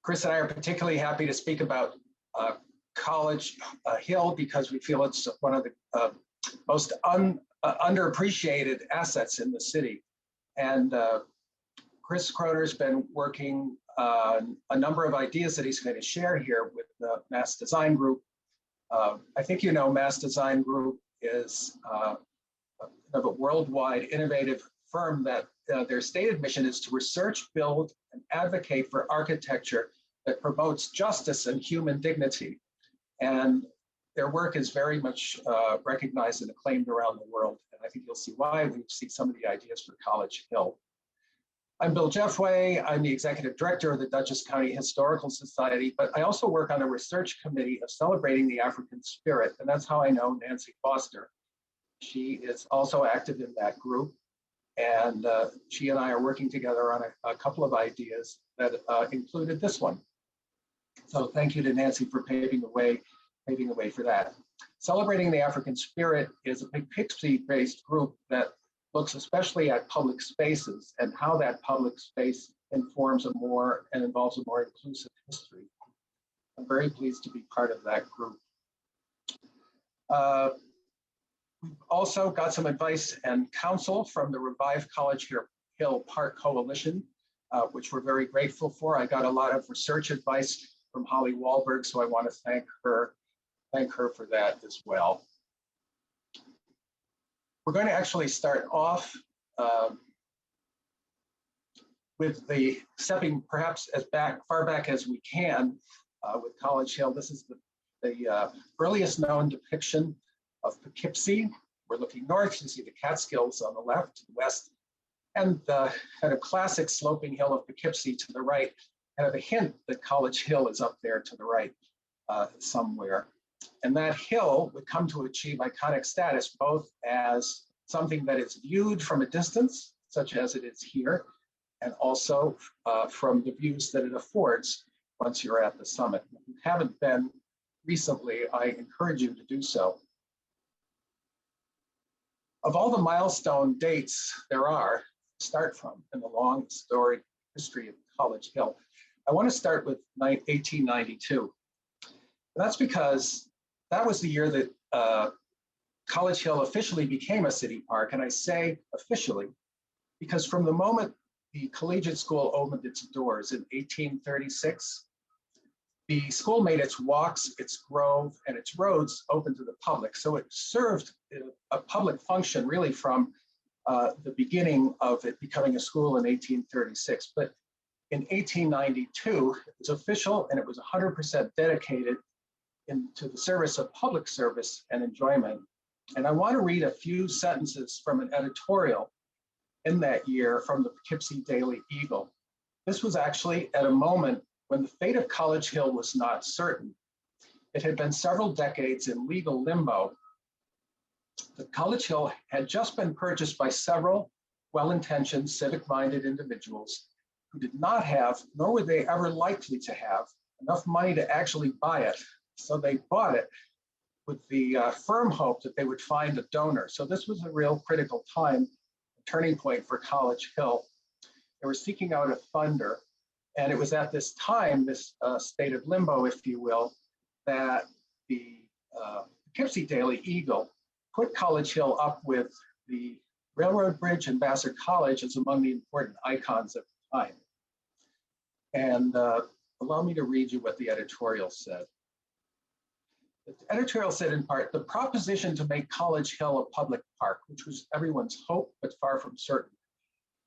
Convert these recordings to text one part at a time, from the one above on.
Chris and I are particularly happy to speak about College Hill because we feel it's one of the most underappreciated assets in the city. And Chris Kroner's been working on a number of ideas that he's going to share here with the Mass Design Group. I think you know Mass Design Group is of a worldwide innovative firm that their stated mission is to research, build, and advocate for architecture that promotes justice and human dignity. And their work is very much recognized and acclaimed around the world. And I think you'll see why when you see some of the ideas for College Hill. I'm Bill Jeffway. I'm the executive director of the Dutchess County Historical Society, but I also work on a research committee of celebrating the African spirit. And that's how I know Nancy Foster. She is also active in that group. And she and I are working together on a couple of ideas that included this one. So thank you to Nancy for paving the way for that. Celebrating the African Spirit is a Poughkeepsie-based group that looks especially at public spaces and how that public space informs and involves a more inclusive history. I'm very pleased to be part of that group. We've also got some advice and counsel from the Revive College Hill Park Coalition, which we're very grateful for. I got a lot of research advice from Holly Wahlberg, so I want to thank her for that as well. We're going to actually start off with the stepping perhaps as far back as we can with College Hill. This is the earliest known depiction of Poughkeepsie. We're looking north, you see the Catskills on the left, west, and the kind of classic sloping hill of Poughkeepsie to the right, kind of a hint that College Hill is up there to the right somewhere. And that hill would come to achieve iconic status both as something that is viewed from a distance, such as it is here, and also from the views that it affords once you're at the summit. If you haven't been recently, I encourage you to do so. Of all the milestone dates there are to start from in the long storied history of College Hill, I want to start with 1892. And that's because that was the year that College Hill officially became a city park. And I say officially because from the moment the Collegiate School opened its doors in 1836, the school made its walks, its grove, and its roads open to the public. So it served a public function really from the beginning of it becoming a school in 1836. But in 1892, it was official and it was 100% dedicated to the service of public service and enjoyment. And I want to read a few sentences from an editorial in that year from the Poughkeepsie Daily Eagle. This was actually at a moment when the fate of College Hill was not certain. It had been several decades in legal limbo. The College Hill had just been purchased by several well-intentioned, civic-minded individuals who did not have, nor were they ever likely to have, enough money to actually buy it. So they bought it with the firm hope that they would find a donor. So this was a real critical time, a turning point for College Hill. They were seeking out a funder. And it was at this time, this state of limbo, if you will, that the Poughkeepsie Daily Eagle put College Hill up with the Railroad Bridge and Vassar College as among the important icons of the time. And allow me to read you what the editorial said. The editorial said in part, the proposition to make College Hill a public park, which was everyone's hope, but far from certain,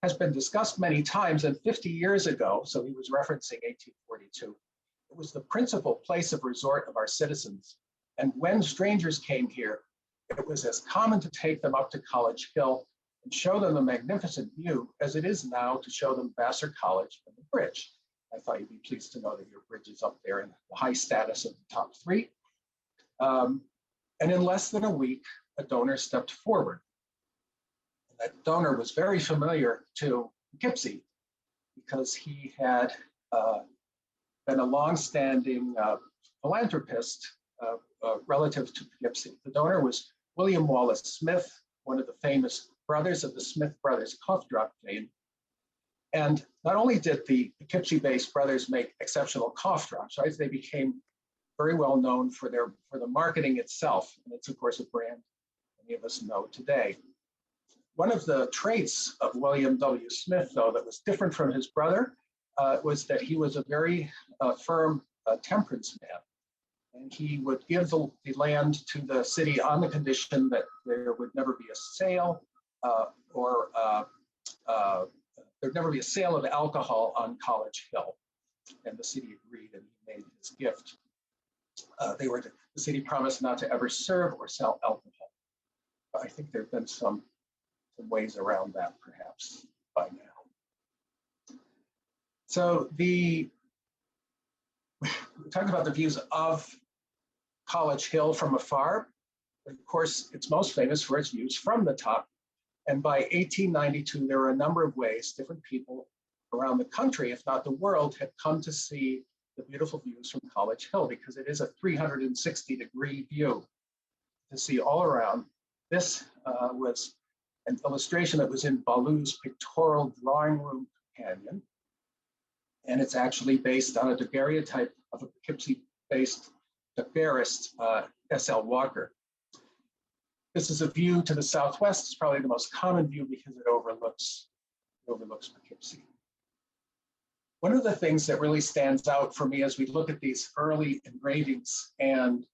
has been discussed many times, and 50 years ago, so he was referencing 1842, it was the principal place of resort of our citizens. And when strangers came here, it was as common to take them up to College Hill and show them the magnificent view as it is now to show them Vassar College and the bridge. I thought you'd be pleased to know that your bridge is up there in the high status of the top three. And in less than a week, a donor stepped forward. That donor was very familiar to Poughkeepsie because he had been a longstanding philanthropist relative to Poughkeepsie. The donor was William Wallace Smith, one of the famous brothers of the Smith Brothers cough drop fame. And not only did the Poughkeepsie-based brothers make exceptional cough drops, right? They became very well known for the marketing itself. And it's, of course, a brand many of us know today. One of the traits of William W. Smith, though, that was different from his brother was that he was a very firm temperance man. And he would give the land to the city on the condition that there would never be a sale there'd never be a sale of alcohol on College Hill. And the city agreed, and he made his gift. The city promised not to ever serve or sell alcohol. I think there have been some ways around that, perhaps, by now. So we talked about the views of College Hill from afar. Of course, it's most famous for its views from the top. And by 1892, there were a number of ways different people around the country, if not the world, had come to see the beautiful views from College Hill, because it is a 360-degree view to see all around. This was an illustration that was in Ballou's pictorial drawing room companion. And it's actually based on a daguerreotype of a Poughkeepsie-based daguerreist, S.L. Walker. This is a view to the southwest. It's probably the most common view because it overlooks Poughkeepsie. One of the things that really stands out for me as we look at these early engravings and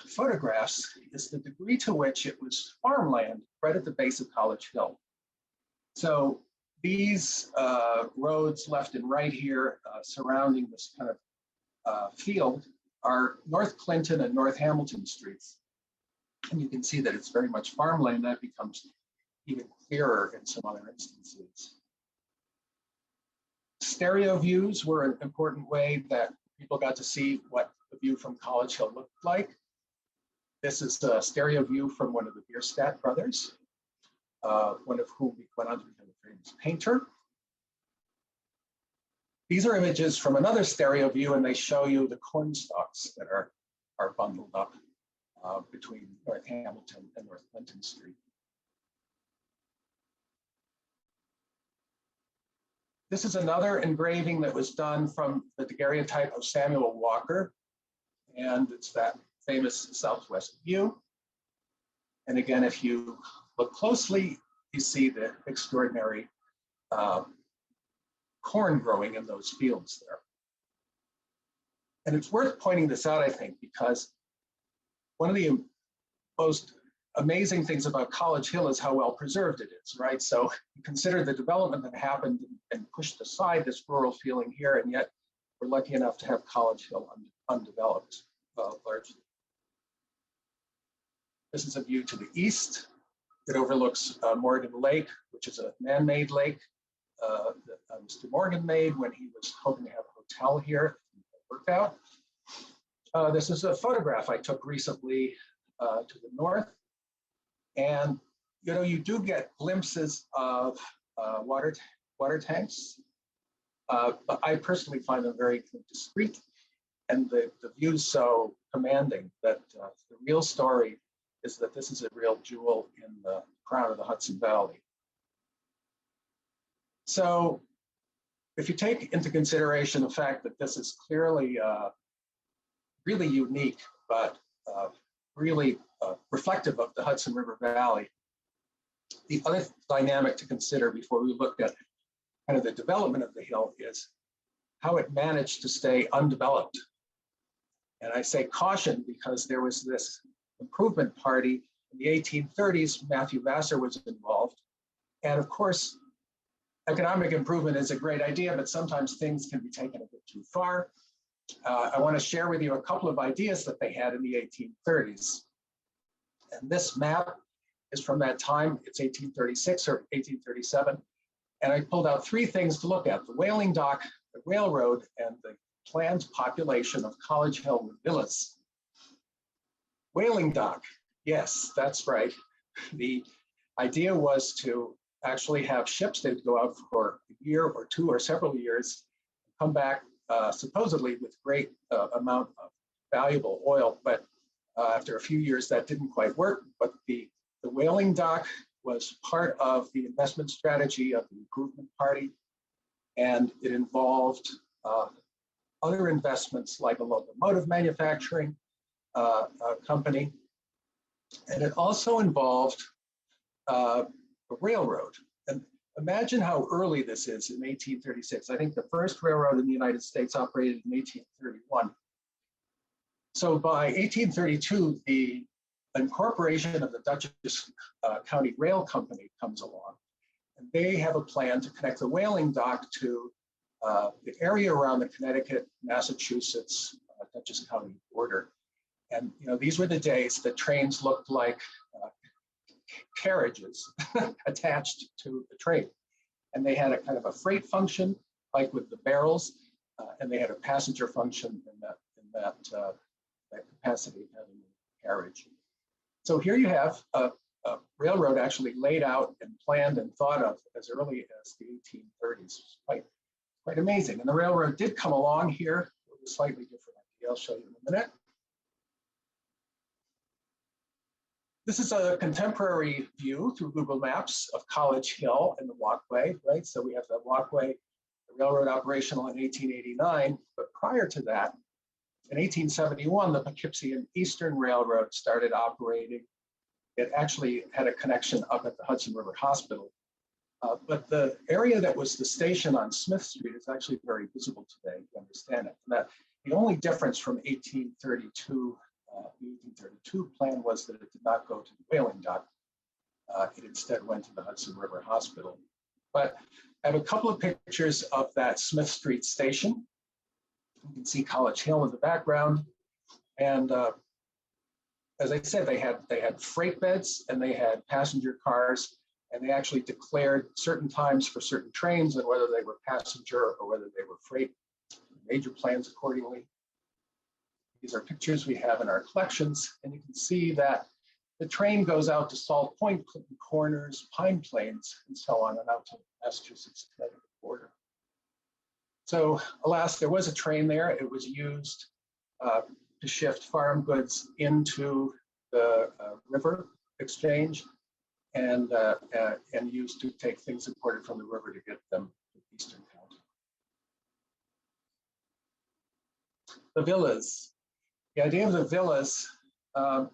photographs is the degree to which it was farmland right at the base of College Hill. So these roads left and right here surrounding this kind of field are North Clinton and North Hamilton streets. And you can see that it's very much farmland. That becomes even clearer in some other instances. Stereo views were an important way that people got to see what the view from College Hill looked like. This is a stereo view from one of the Bierstadt brothers, one of whom went on to become a famous painter. These are images from another stereo view, and they show you the corn stalks that are bundled up between North Hamilton and North Clinton Street. This is another engraving that was done from the daguerreotype of Samuel Walker, and it's that famous southwest view. And again, if you look closely, you see the extraordinary corn growing in those fields there. And it's worth pointing this out, I think, because one of the most amazing things about College Hill is how well preserved it is, right? So you consider the development that happened and pushed aside this rural feeling here, and yet we're lucky enough to have College Hill undeveloped largely. This is a view to the east. It overlooks Morgan Lake, which is a man-made lake that Mr. Morgan made when he was hoping to have a hotel here. It worked out. This is a photograph I took recently to the north. And, you know, you do get glimpses of water tanks, but I personally find them very discreet, and the view's so commanding that the real story is that this is a real jewel in the crown of the Hudson Valley. So if you take into consideration the fact that this is clearly really unique, but really reflective of the Hudson River Valley, the other dynamic to consider before we look at kind of the development of the hill is how it managed to stay undeveloped. And I say caution because there was this improvement party in the 1830s. Matthew Vassar was involved. And of course, economic improvement is a great idea, but sometimes things can be taken a bit too far. I want to share with you a couple of ideas that they had in the 1830s. And this map is from that time. It's 1836 or 1837. And I pulled out three things to look at: the whaling dock, the railroad, and the planned population of College Hill with villas. Whaling dock, yes, that's right. The idea was to actually have ships that would go out for a year or two or several years, come back supposedly with great amount of valuable oil, but after a few years that didn't quite work. But the whaling dock was part of the investment strategy of the Improvement Party, and it involved other investments like a locomotive manufacturing company, and it also involved a railroad. And imagine how early this is in 1836. I think the first railroad in the United States operated in 1831. So by 1832, the incorporation of the Dutchess County Rail Company comes along, and they have a plan to connect the whaling dock to the area around the Connecticut, Massachusetts, Dutchess County border. And these were the days that trains looked like carriages attached to the train. And they had a kind of a freight function, like with the barrels, and they had a passenger function in that capacity of having a carriage. So here you have a railroad actually laid out and planned and thought of as early as the 1830s. Quite amazing. And the railroad did come along here with a slightly different idea. I'll show you in a minute. This is a contemporary view through Google Maps of College Hill and the walkway, right? So we have the walkway, the railroad operational in 1889, but prior to that, in 1871, the Poughkeepsie and Eastern Railroad started operating. It actually had a connection up at the Hudson River Hospital. But the area that was the station on Smith Street is actually very visible today, if you understand it. And that the only difference from 1832, the 1832 plan was that it did not go to the whaling dock. It instead went to the Hudson River Hospital. But I have a couple of pictures of that Smith Street station. You can see College Hill in the background. And as I said, they had freight beds and they had passenger cars, and they actually declared certain times for certain trains and whether they were passenger or whether they were freight. Major plans accordingly. These are pictures we have in our collections, and you can see that the train goes out to Salt Point, Clinton Corners, Pine Plains, and so on, and out to Massachusetts Connecticut border. So alas, there was a train there. It was used to shift farm goods into the river exchange and used to take things imported from the river to get them to Eastern County. The villas. The idea of the villas, at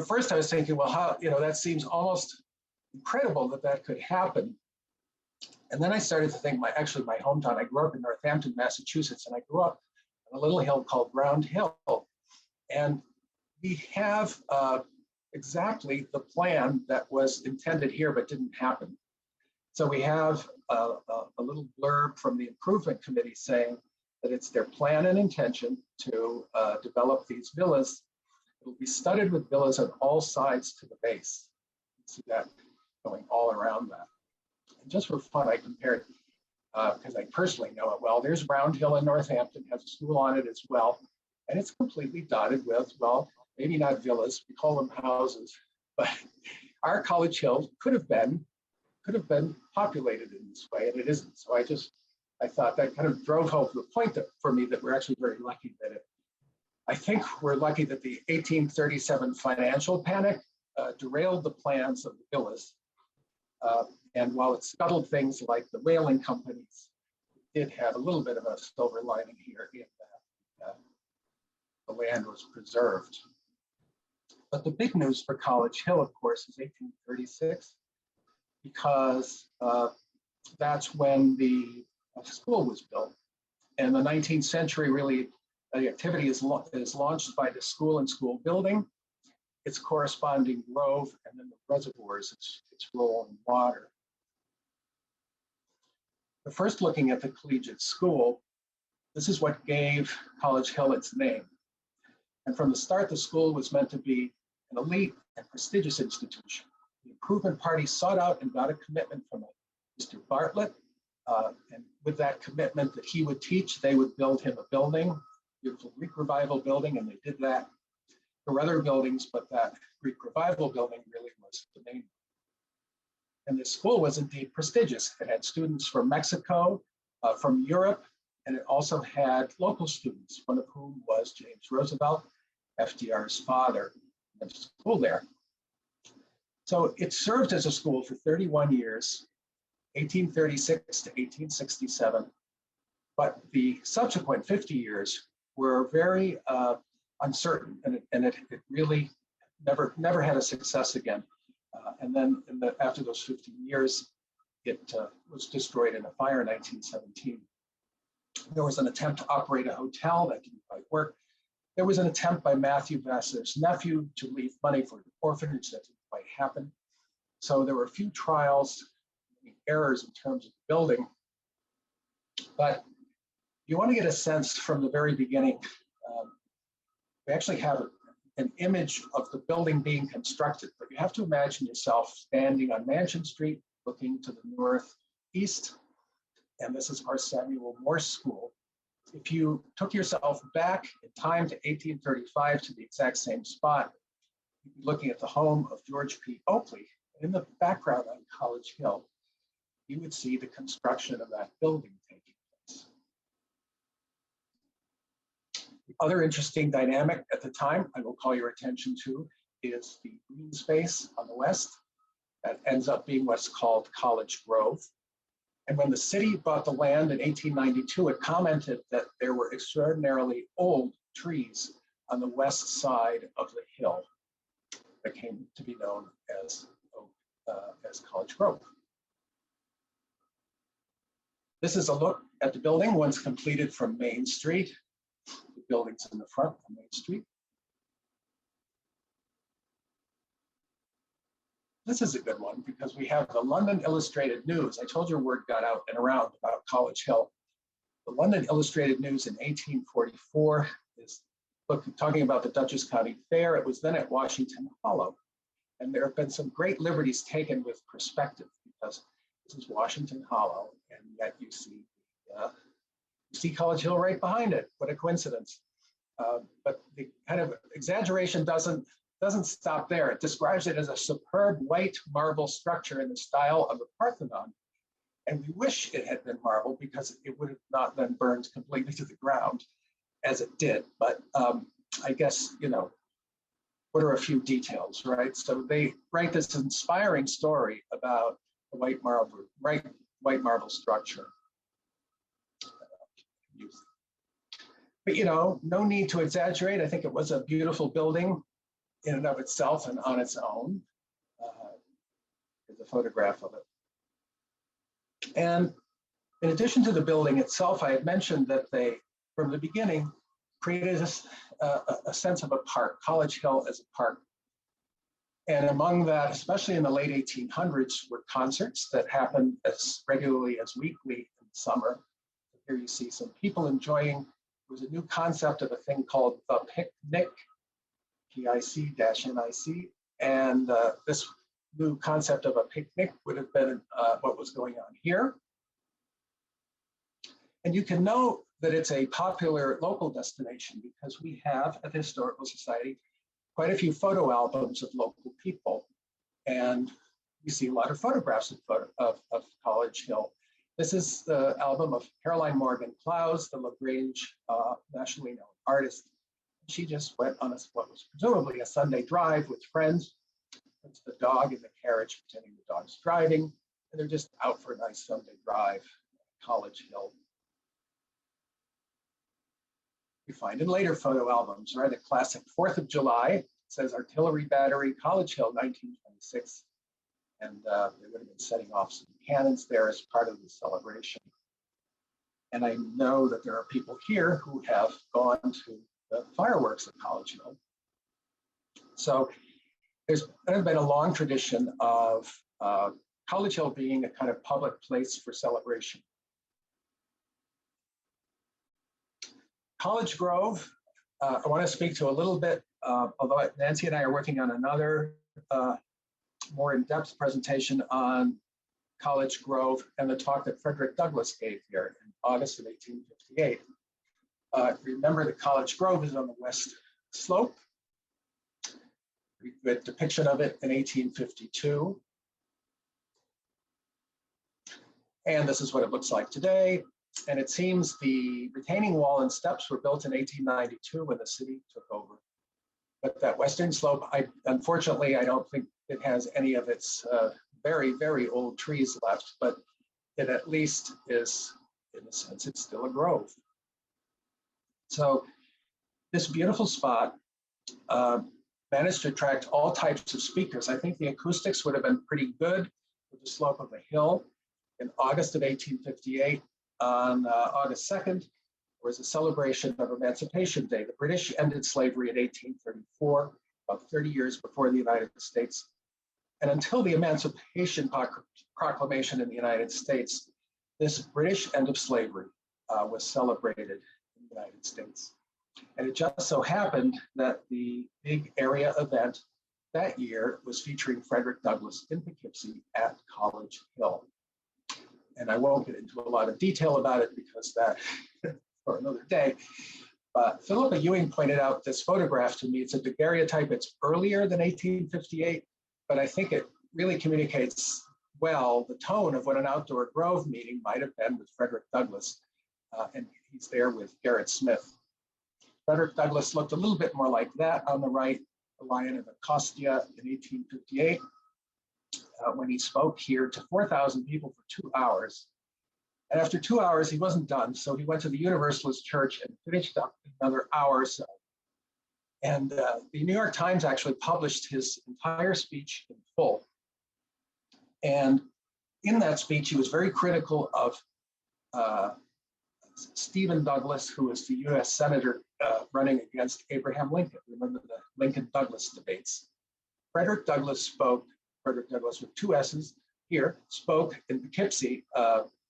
first I was thinking, well, how, that seems almost incredible that could happen. And then I started to think, my hometown, I grew up in Northampton, Massachusetts, and I grew up on a little hill called Round Hill. And we have exactly the plan that was intended here, but didn't happen. So we have a little blurb from the Improvement Committee saying that it's their plan and intention to develop these villas. It will be studded with villas on all sides to the base. You see that going all around that. And just for fun, I compared, because I personally know it well, there's Round Hill in Northampton, has a school on it as well. And it's completely dotted with, well, maybe not villas, we call them houses, but our College Hill could have been populated in this way, and it isn't. So I thought that kind of drove home the point for me that we're actually very lucky that I think we're lucky that the 1837 financial panic derailed the plans of the villas. And while it scuttled things like the whaling companies, it did have a little bit of a silver lining here in that the land was preserved. But the big news for College Hill, of course, is 1836, because that's when the school was built. And the 19th century, really, the activity is launched by the school and school building, its corresponding grove, and then the reservoirs, its role in water. But first, looking at the Collegiate School, this is what gave College Hill its name. And from the start, the school was meant to be an elite and prestigious institution. The Improvement Party sought out and got a commitment from Mr. Bartlett, and with that commitment that he would teach, they would build him a building, beautiful Greek Revival building, and they did that. There were other buildings, but that Greek Revival building really was the main. And this school was indeed prestigious. It had students from Mexico, from Europe, and it also had local students, one of whom was James Roosevelt, FDR's father, went to school there. So it served as a school for 31 years, 1836 to 1867, but the subsequent 50 years were very uncertain, and it really never had a success again. And then after those 15 years, it was destroyed in a fire in 1917. There was an attempt to operate a hotel that didn't quite work. There was an attempt by Matthew Vassar's nephew to leave money for an orphanage that didn't quite happen. So there were a few trials, errors in terms of the building. But you want to get a sense from the very beginning. We actually have an image of the building being constructed, but you have to imagine yourself standing on Mansion Street, looking to the northeast, and this is our Samuel Morse School. If you took yourself back in time to 1835 to the exact same spot, you'd be looking at the home of George P. Oakley. In the background on College Hill, you would see the construction of that building taking place. The other interesting dynamic at the time I will call your attention to is the green space on the west. That ends up being what's called Collegegrove. And when the city bought the land in 1892, it commented that there were extraordinarily old trees on the west side of the hill that came to be known as Collegegrove. This is a look at the building once completed from Main Street. The building's in the front of Main Street. This is a good one because we have the London Illustrated News. I told you word got out and around about College Hill. The London Illustrated News in 1844 is talking about the Dutchess County Fair. It was then at Washington Hollow. And there have been some great liberties taken with perspective because this is Washington Hollow, and yet you see College Hill right behind it. What a coincidence. But the kind of exaggeration doesn't stop there. It describes it as a superb white marble structure in the style of the Parthenon. And we wish it had been marble because it would have not been burned completely to the ground as it did. But I guess, what are a few details, right? So they write this inspiring story about the white marble structure. But no need to exaggerate. I think it was a beautiful building in and of itself and on its own. Here's a photograph of it. And in addition to the building itself, I had mentioned that they, from the beginning, created a sense of a park, College Hill as a park. And among that, especially in the late 1800s, were concerts that happened as regularly as weekly in the summer. Here you see some people enjoying. There was a new concept of a thing called the picnic, PIC-NIC, and this new concept of a picnic would have been what was going on here. And you can know that it's a popular local destination because we have at the Historical Society quite a few photo albums of local people. And you see a lot of photographs of College Hill. This is the album of Caroline Morgan Clowes, the LaGrange nationally known artist. She just went on what was presumably a Sunday drive with friends, puts the dog in the carriage, pretending the dog's driving, and they're just out for a nice Sunday drive at College Hill. You find in later photo albums, right? A classic 4th of July, it says Artillery Battery, College Hill, 1926. And they would have been setting off some cannons there as part of the celebration. And I know that there are people here who have gone to the fireworks at College Hill. So there's been a long tradition of College Hill being a kind of public place for celebration. Collegegrove, I want to speak to a little bit, although Nancy and I are working on another more in-depth presentation on Collegegrove and the talk that Frederick Douglass gave here in August of 1858. Remember that Collegegrove is on the west slope. We had a depiction of it in 1852. And this is what it looks like today. And it seems the retaining wall and steps were built in 1892 when the city took over. But that western slope, unfortunately, I don't think it has any of its very, very old trees left, but it at least is, in a sense, it's still a grove. So this beautiful spot managed to attract all types of speakers. I think the acoustics would have been pretty good with the slope of a hill. In August of 1858, on August 2nd, there was a celebration of Emancipation Day. The British ended slavery in 1834, about 30 years before the United States. And until the Emancipation Proclamation in the United States, this British end of slavery was celebrated in the United States. And it just so happened that the big area event that year was featuring Frederick Douglass in Poughkeepsie at College Hill. And I won't get into a lot of detail about it because that for another day. But Philippa Ewing pointed out this photograph to me. It's a daguerreotype. It's earlier than 1858, but I think it really communicates well the tone of what an outdoor grove meeting might have been with Frederick Douglass. And he's there with Gerrit Smith. Frederick Douglass looked a little bit more like that on the right, the Lion of Anacostia in 1858, when he spoke here to 4,000 people for 2 hours. And after 2 hours, he wasn't done, so he went to the Universalist Church and finished up another hour or so. And the New York Times actually published his entire speech in full. And in that speech, he was very critical of Stephen Douglas, who was the US Senator running against Abraham Lincoln. Remember the Lincoln-Douglas debates. Frederick Douglass with two S's here, spoke in Poughkeepsie,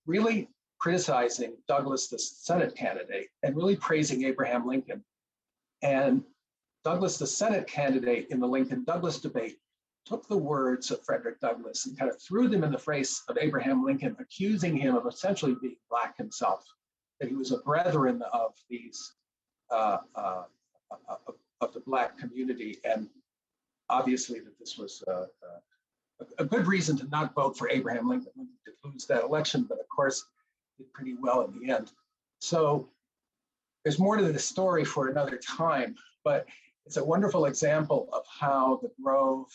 really criticizing Douglas, the Senate candidate, and really praising Abraham Lincoln. And Douglas, the Senate candidate in the Lincoln-Douglas debate, took the words of Frederick Douglass and kind of threw them in the face of Abraham Lincoln, accusing him of essentially being Black himself, that he was a brethren of these, of the Black community. And obviously that this was a good reason to not vote for Abraham Lincoln. Lincoln did lose that election, but of course did pretty well in the end. So there's more to the story for another time, but it's a wonderful example of how the Grove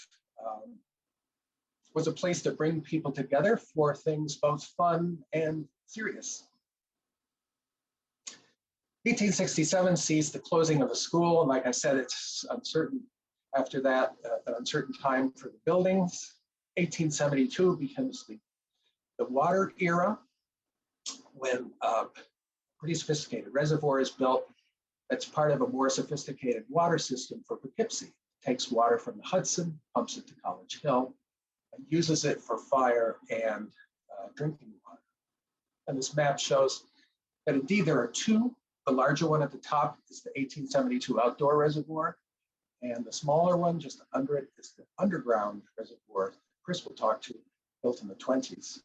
was a place to bring people together for things both fun and serious. 1867 sees the closing of the school, and like I said, it's uncertain after that, an uncertain time for the buildings. 1872 becomes the water era, when pretty sophisticated reservoir is built that's part of a more sophisticated water system for Poughkeepsie. It takes water from the Hudson, pumps it to College Hill, and uses it for fire and drinking water. And this map shows that indeed there are two. The larger one at the top is the 1872 outdoor reservoir, and the smaller one just under it is the underground reservoir Chris will talk to, built in the 20s.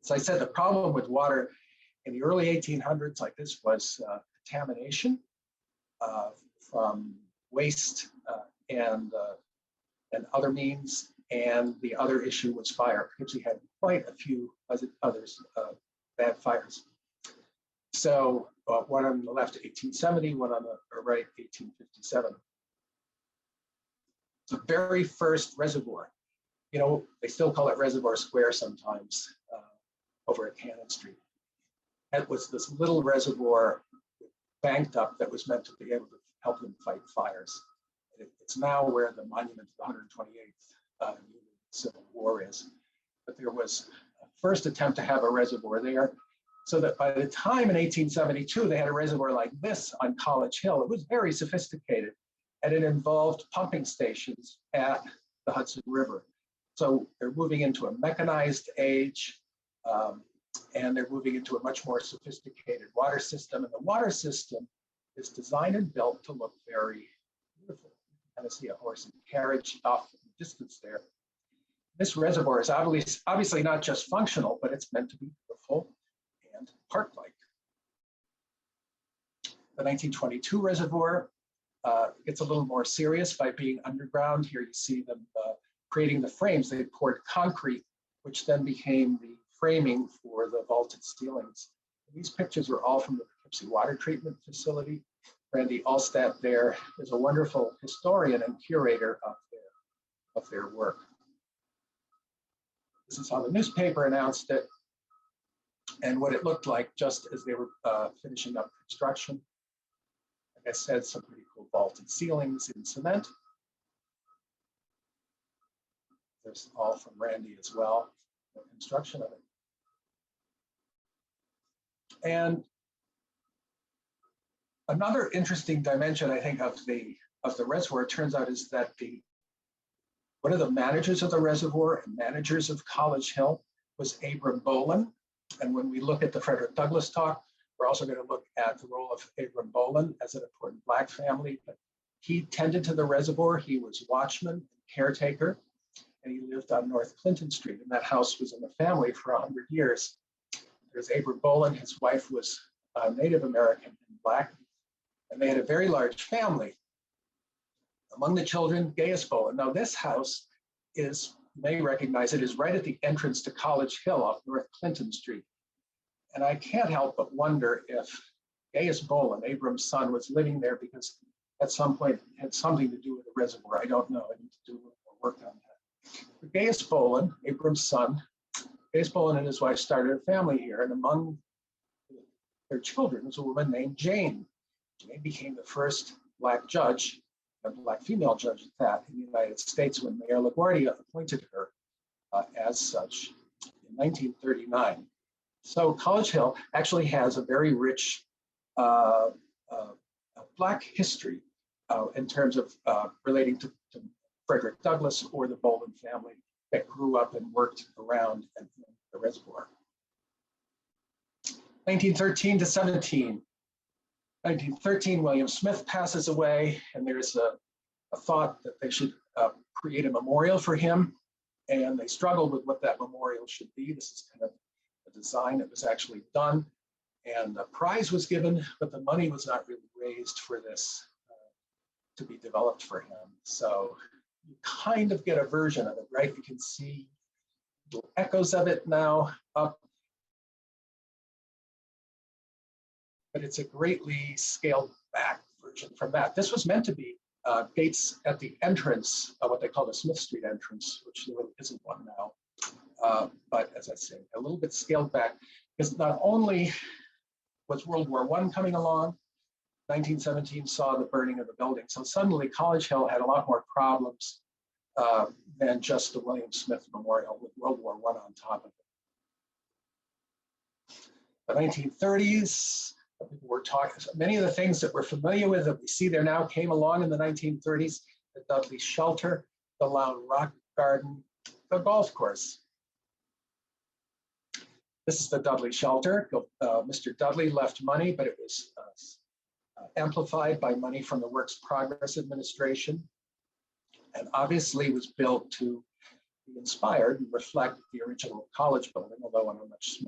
So I said the problem with water in the early 1800s like this was contamination from waste and other means, and the other issue was fire. Poughkeepsie had quite a few others bad fires. So one on the left, 1870, one on the right, 1857. The very first reservoir, you know, they still call it Reservoir Square sometimes over at Cannon Street. It was this little reservoir banked up that was meant to be able to help them fight fires. It's now where the monument to the 128th Civil War is. But there was a first attempt to have a reservoir there, so that by the time in 1872, they had a reservoir like this on College Hill. It was very sophisticated, and it involved pumping stations at the Hudson River. So they're moving into a mechanized age, and they're moving into a much more sophisticated water system. And the water system is designed and built to look very beautiful. You kind of see a horse and carriage off in the distance there. This reservoir is obviously not just functional, but it's meant to be beautiful and park-like. The 1922 reservoir gets a little more serious by being underground. Here you see them creating the frames. They poured concrete, which then became the framing for the vaulted ceilings. These pictures are all from the Poughkeepsie Water Treatment Facility. Randy Allstat there is a wonderful historian and curator up there. of their work. This is how the newspaper announced it and what it looked like just as they were finishing up construction. Like I said, some pretty cool vaulted ceilings in cement. There's all from Randy as well, the construction of it. And another interesting dimension, I think, of the reservoir, it turns out, is that one of the managers of the reservoir and managers of College Hill was Abram Bolin. And when we look at the Frederick Douglass talk, we're also going to look at the role of Abram Bolin as an important Black family. But he tended to the reservoir. He was watchman, caretaker, and he lived on North Clinton Street. And that house was in the family for 100 years. There's Abram Bolin. His wife was Native American and Black, and they had a very large family. Among the children, Gaius Bolin. Now, this house is, you may recognize it, is right at the entrance to College Hill off North Clinton Street. And I can't help but wonder if Gaius Bolin, Abram's son, was living there because at some point it had something to do with the reservoir. I don't know. I need to do a little more work on that. But Gaius Bolin, Abram's son, Gaius Bolin and his wife started a family here, and among their children was a woman named Jane. Jane became the first Black judge, a Black female judge at that, in the United States when Mayor LaGuardia appointed her as such in 1939. So College Hill actually has a very rich Black history in terms of relating to Frederick Douglass or the Bolin family that grew up and worked around the reservoir. 1913 to 17. 1913, William Smith passes away, and there's a thought that they should create a memorial for him, and they struggled with what that memorial should be. This is kind of a design that was actually done, and a prize was given, but the money was not really raised for this to be developed for him. So you kind of get a version of it, right? You can see little echoes of it now up, but it's a greatly scaled back version from that. This was meant to be gates at the entrance of what they call the Smith Street entrance, which there really isn't one now. But as I say, a little bit scaled back, because not only was World War I coming along, 1917 saw the burning of the building. So suddenly College Hill had a lot more problems than just the William Smith Memorial with World War I on top of it. The 1930s, people were talking, many of the things that we're familiar with that we see there now came along in the 1930s, the Dudley Shelter, the Lown Rock Garden, the golf course. This is the Dudley Shelter. Mr. Dudley left money, but it was amplified by money from the Works Progress Administration, and obviously was built to be inspired and reflect the original college building, although in a much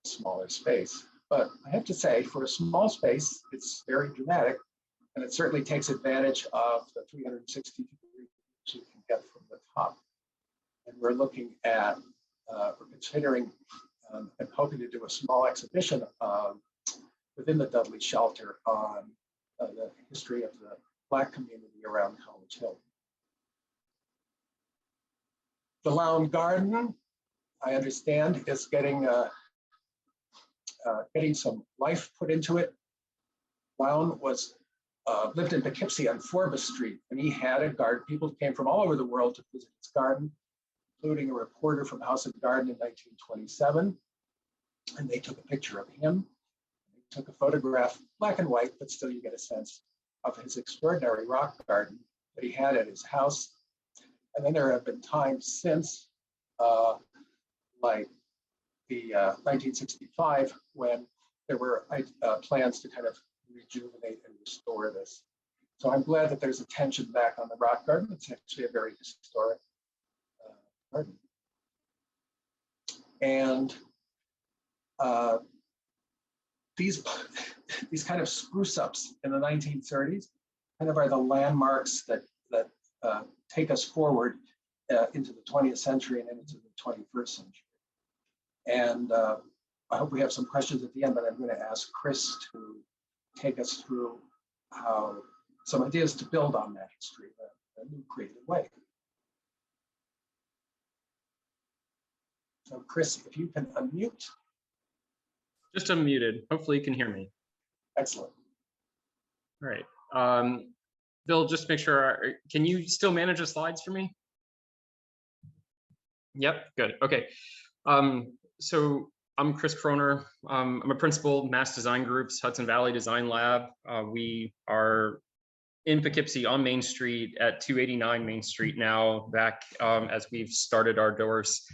smaller space. But I have to say, for a small space, it's very dramatic, and it certainly takes advantage of the 360 degrees you can get from the top. And we're looking at, we're considering and hoping to do a small exhibition within the Dudley Shelter on the history of the Black community around College Hill. The Lown Garden, I understand, is getting some life put into it. Lown was lived in Poughkeepsie on Forbes Street, and he had a garden. People came from all over the world to visit his garden, including a reporter from House and Garden in 1927, and they took a picture of him. They took a photograph, black and white, but still you get a sense of his extraordinary rock garden that he had at his house. And then there have been times since, like the 1965, when there were plans to kind of rejuvenate and restore this. So I'm glad that there's attention back on the rock garden. It's actually a very historic garden. And these kind of spruce ups in the 1930s kind of are the landmarks that take us forward into the 20th century and into the 21st century. And I hope we have some questions at the end, but I'm going to ask Chris to take us through how some ideas to build on that history in a new creative way. So Chris, if you can unmute. Just unmuted. Hopefully you can hear me. Excellent. All right. Bill, just make sure, can you still manage the slides for me? Yep, good. Okay. So I'm Chris Kroner. I'm a principal, Mass Design Group's Hudson Valley Design Lab. We are in Poughkeepsie on Main Street at 289 Main Street now, back as we've started our doors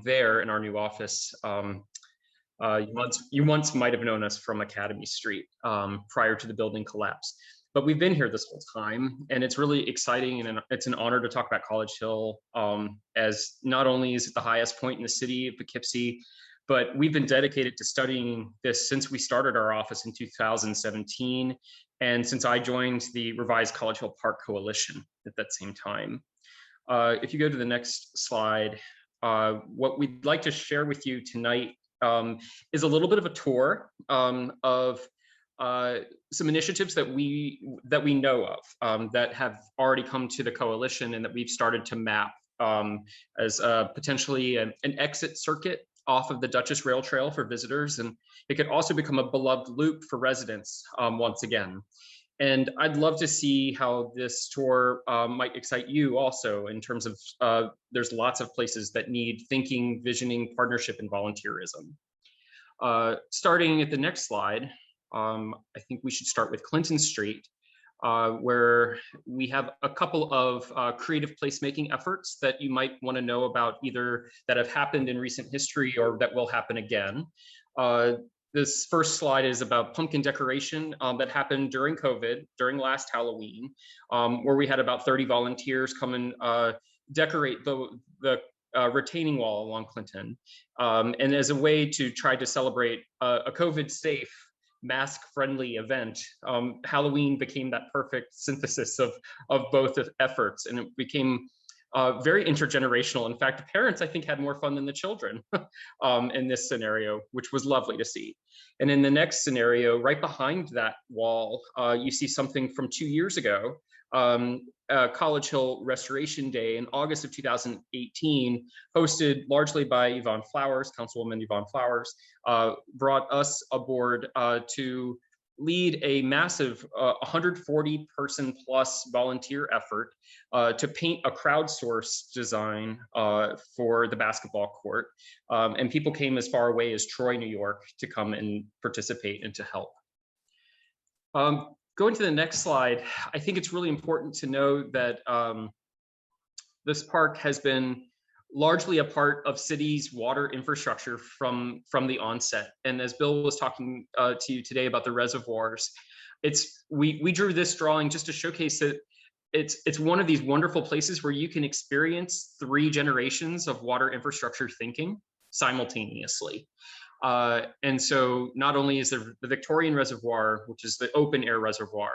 there in our new office. You once might have known us from Academy Street prior to the building collapse. But we've been here this whole time, and it's really exciting, and it's an honor to talk about College Hill, as not only is it the highest point in the city of Poughkeepsie, but we've been dedicated to studying this since we started our office in 2017, and since I joined the revised College Hill Park Coalition at that same time. If you go to the next slide, what we'd like to share with you tonight is a little bit of a tour of some initiatives that we know of that have already come to the coalition and that we've started to map as potentially an exit circuit off of the Dutchess Rail Trail for visitors, and it could also become a beloved loop for residents once again. And I'd love to see how this tour might excite you also, in terms of there's lots of places that need thinking, visioning, partnership, and volunteerism. Starting at the next slide, I think we should start with Clinton Street, where we have a couple of creative placemaking efforts that you might want to know about, either that have happened in recent history or that will happen again. This first slide is about pumpkin decoration that happened during COVID, during last Halloween, where we had about 30 volunteers come and decorate the retaining wall along Clinton. And as a way to try to celebrate a COVID-safe, mask-friendly event, Halloween became that perfect synthesis of both efforts, and it became very intergenerational. In fact, the parents, I think, had more fun than the children in this scenario, which was lovely to see. And in the next scenario, right behind that wall, you see something from 2 years ago. College Hill Restoration Day in August of 2018, hosted largely by Yvonne Flowers, Councilwoman Yvonne Flowers, brought us aboard to lead a massive 140-person plus volunteer effort to paint a crowdsourced design for the basketball court. And people came as far away as Troy, New York, to come and participate and to help. Going to the next slide, I think it's really important to know that this park has been largely a part of city's water infrastructure from the onset. And as Bill was talking to you today about the reservoirs, we drew this drawing just to showcase that it's one of these wonderful places where you can experience 3 generations of water infrastructure thinking simultaneously. And so not only is there the Victorian Reservoir, which is the open air reservoir,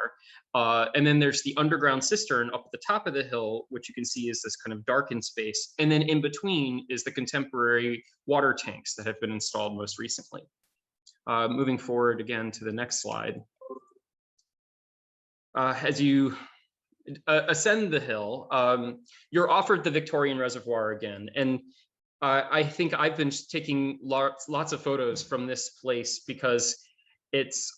and then there's the underground cistern up at the top of the hill, which you can see is this kind of darkened space. And then in between is the contemporary water tanks that have been installed most recently. Moving forward again to the next slide. As you ascend the hill, you're offered the Victorian Reservoir again. And I think I've been taking lots of photos from this place because it's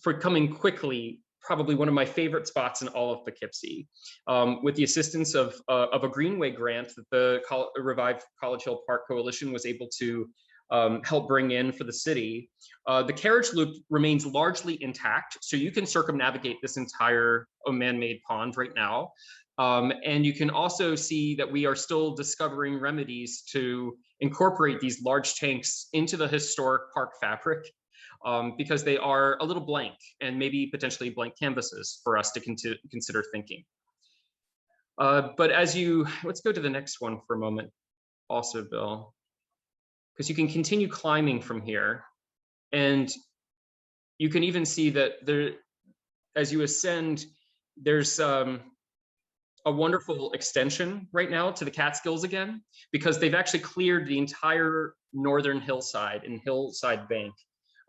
becoming quickly probably one of my favorite spots in all of Poughkeepsie. With the assistance of a Greenway grant that the revived College Hill Park Coalition was able to help bring in for the city, the carriage loop remains largely intact, so you can circumnavigate this entire man-made pond right now. And you can also see that we are still discovering remedies to incorporate these large tanks into the historic park fabric, because they are a little blank and maybe potentially blank canvases for us to consider thinking. But let's go to the next one for a moment also, Bill, because you can continue climbing from here. And you can even see that as you ascend, there's a wonderful extension right now to the Catskills again, because they've actually cleared the entire northern hillside and hillside bank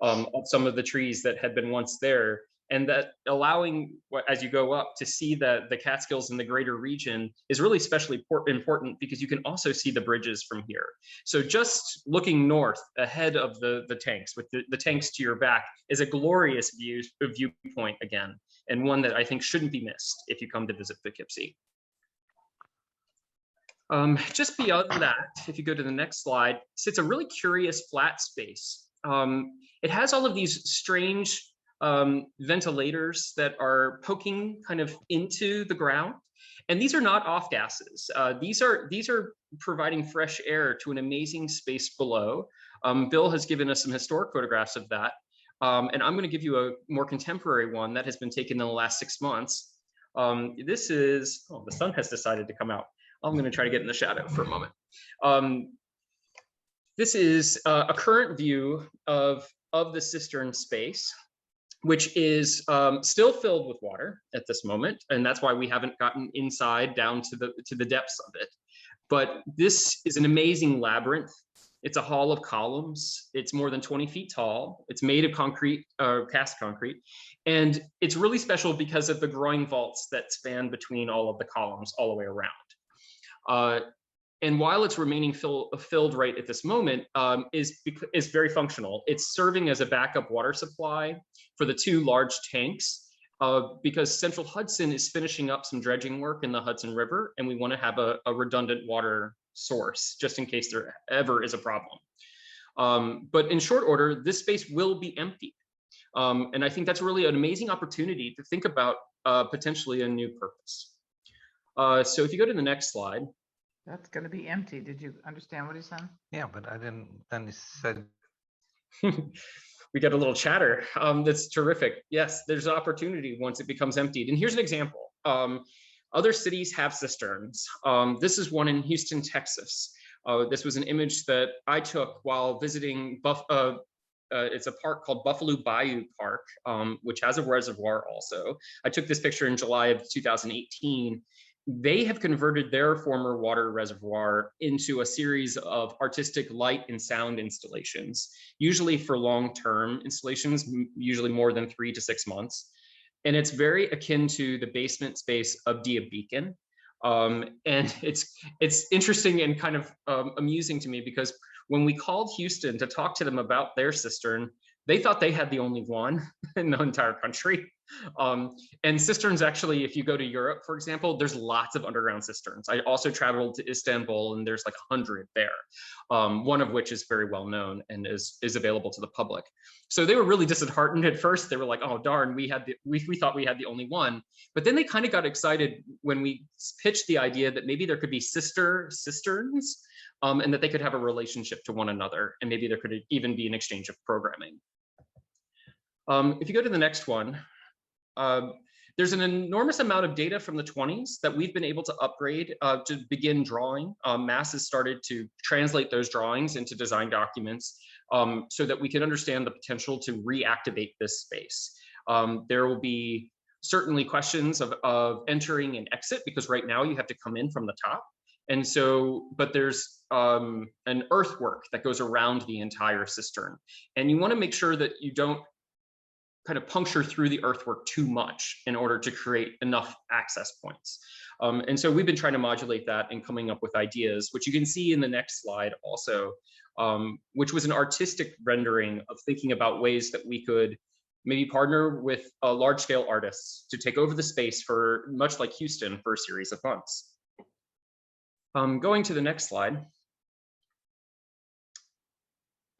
of some of the trees that had been once there. and that allowing, as you go up, to see the Catskills and the greater region is really especially important because you can also see the bridges from here. So just looking north ahead of the tanks, with the tanks to your back, is a glorious viewpoint again, and one that I think shouldn't be missed if you come to visit Poughkeepsie. Just beyond that, if you go to the next slide, sits a really curious flat space. It has all of these strange ventilators that are poking kind of into the ground. And these are not off gases. These are providing fresh air to an amazing space below. Bill has given us some historic photographs of that. And I'm going to give you a more contemporary one that has been taken in the last 6 months. This is, oh, the sun has decided to come out. I'm going to try to get in the shadow for a moment. This is a current view of the cistern space, which is still filled with water at this moment, and that's why we haven't gotten inside down to the depths of it. But this is an amazing labyrinth. It's a hall of columns. It's more than 20 feet tall. It's made of concrete, cast concrete, and it's really special because of the groin vaults that span between all of the columns all the way around. And while it's remaining filled right at this moment, is very functional. It's serving as a backup water supply for the 2 large tanks, because Central Hudson is finishing up some dredging work in the Hudson River, and we want to have a redundant water source just in case there ever is a problem. But in short order, this space will be emptied. And I think that's really an amazing opportunity to think about potentially a new purpose. So if you go to the next slide. That's going to be empty. Did you understand what he said? Yeah, but I didn't. Then he said. We got a little chatter. That's terrific. Yes, there's an opportunity once it becomes emptied. And here's an example. Other cities have cisterns. This is one in Houston, Texas. This was an image that I took while visiting it's a park called Buffalo Bayou Park, which has a reservoir also. I took this picture in July of 2018. They have converted their former water reservoir into a series of artistic light and sound installations, usually for long-term installations, usually more than 3 to 6 months. And it's very akin to the basement space of Dia Beacon. And it's interesting and kind of amusing to me because when we called Houston to talk to them about their cistern, they thought they had the only one in the entire country. And cisterns, actually, if you go to Europe, for example, there's lots of underground cisterns. I also traveled to Istanbul, and there's like 100 there, one of which is very well known and is available to the public. So they were really disheartened at first. They were like, "Oh darn, we thought we had the only one." But then they kind of got excited when we pitched the idea that maybe there could be cisterns, and that they could have a relationship to one another, and maybe there could even be an exchange of programming. If you go to the next one. There's an enormous amount of data from the 20s that we've been able to upgrade to begin drawing. Mass has started to translate those drawings into design documents so that we can understand the potential to reactivate this space. There will be certainly questions of entering and exit, because right now you have to come in from the top. And so, but there's an earthwork that goes around the entire cistern. And you want to make sure that you don't kind of puncture through the earthwork too much in order to create enough access points. And so we've been trying to modulate that and coming up with ideas, which you can see in the next slide also, which was an artistic rendering of thinking about ways that we could maybe partner with large-scale artists to take over the space for, much like Houston, for a series of months. Going to the next slide.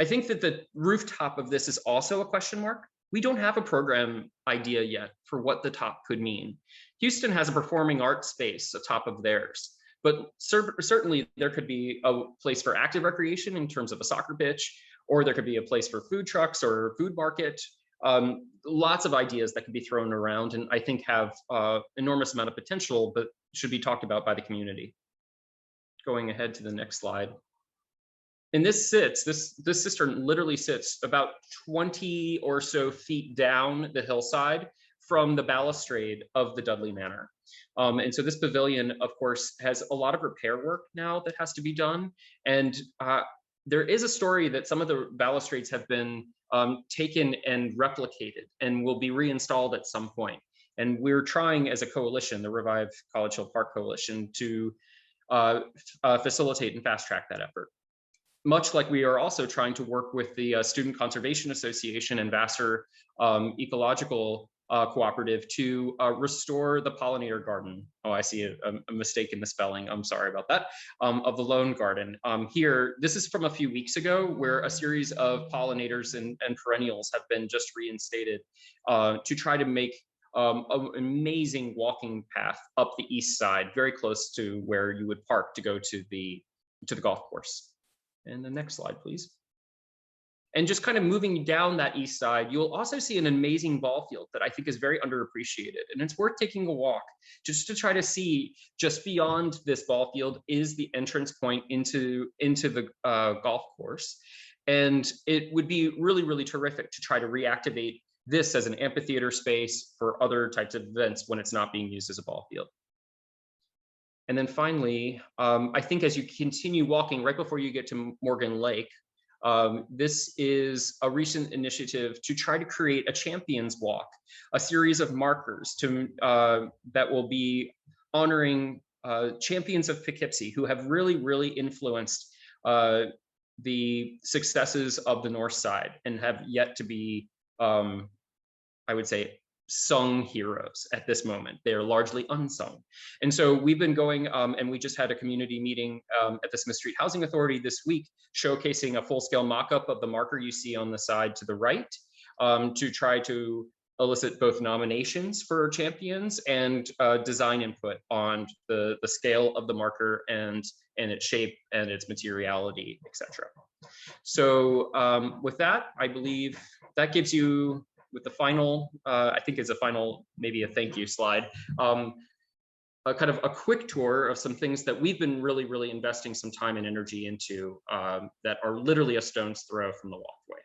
I think that the rooftop of this is also a question mark. We don't have a program idea yet for what the top could mean. Houston has a performing arts space atop of theirs, but certainly there could be a place for active recreation in terms of a soccer pitch, or there could be a place for food trucks or food market. Lots of ideas that can be thrown around, and I think have enormous amount of potential, but should be talked about by the community. Going ahead to the next slide. And this cistern literally sits about 20 or so feet down the hillside from the balustrade of the Dudley Manor. And so this pavilion, of course, has a lot of repair work now that has to be done. And there is a story that some of the balustrades have been taken and replicated and will be reinstalled at some point. And we're trying as a coalition, the Revive College Hill Park Coalition, to facilitate and fast track that effort. Much like we are also trying to work with the Student Conservation Association and Vassar Ecological Cooperative to restore the pollinator garden. Oh, I see a mistake in the spelling. I'm sorry about that. Of the Lone Garden. Here, this is from a few weeks ago, where a series of pollinators and perennials have been just reinstated to try to make an amazing walking path up the east side, very close to where you would park to go to the golf course. And the next slide, please. And just kind of moving down that east side, you'll also see an amazing ball field that I think is very underappreciated. And it's worth taking a walk just to try to see, just beyond this ball field is the entrance point into the golf course. And it would be really, really terrific to try to reactivate this as an amphitheater space for other types of events when it's not being used as a ball field. And then finally, I think as you continue walking right before you get to Morgan Lake, this is a recent initiative to try to create a champions walk, a series of markers that will be honoring champions of Poughkeepsie who have really, really influenced the successes of the North Side and have yet to be, I would say, sung heroes at this moment. They are largely unsung. And so we've been going, and we just had a community meeting at the Smith Street Housing Authority this week, showcasing a full-scale mock-up of the marker you see on the side to the right, to try to elicit both nominations for champions and design input on the scale of the marker and its shape and its materiality, etc. So with that, I believe that gives you, with the final, I think is a final, maybe a thank you slide, a kind of a quick tour of some things that we've been really, really investing some time and energy into that are literally a stone's throw from the walkway.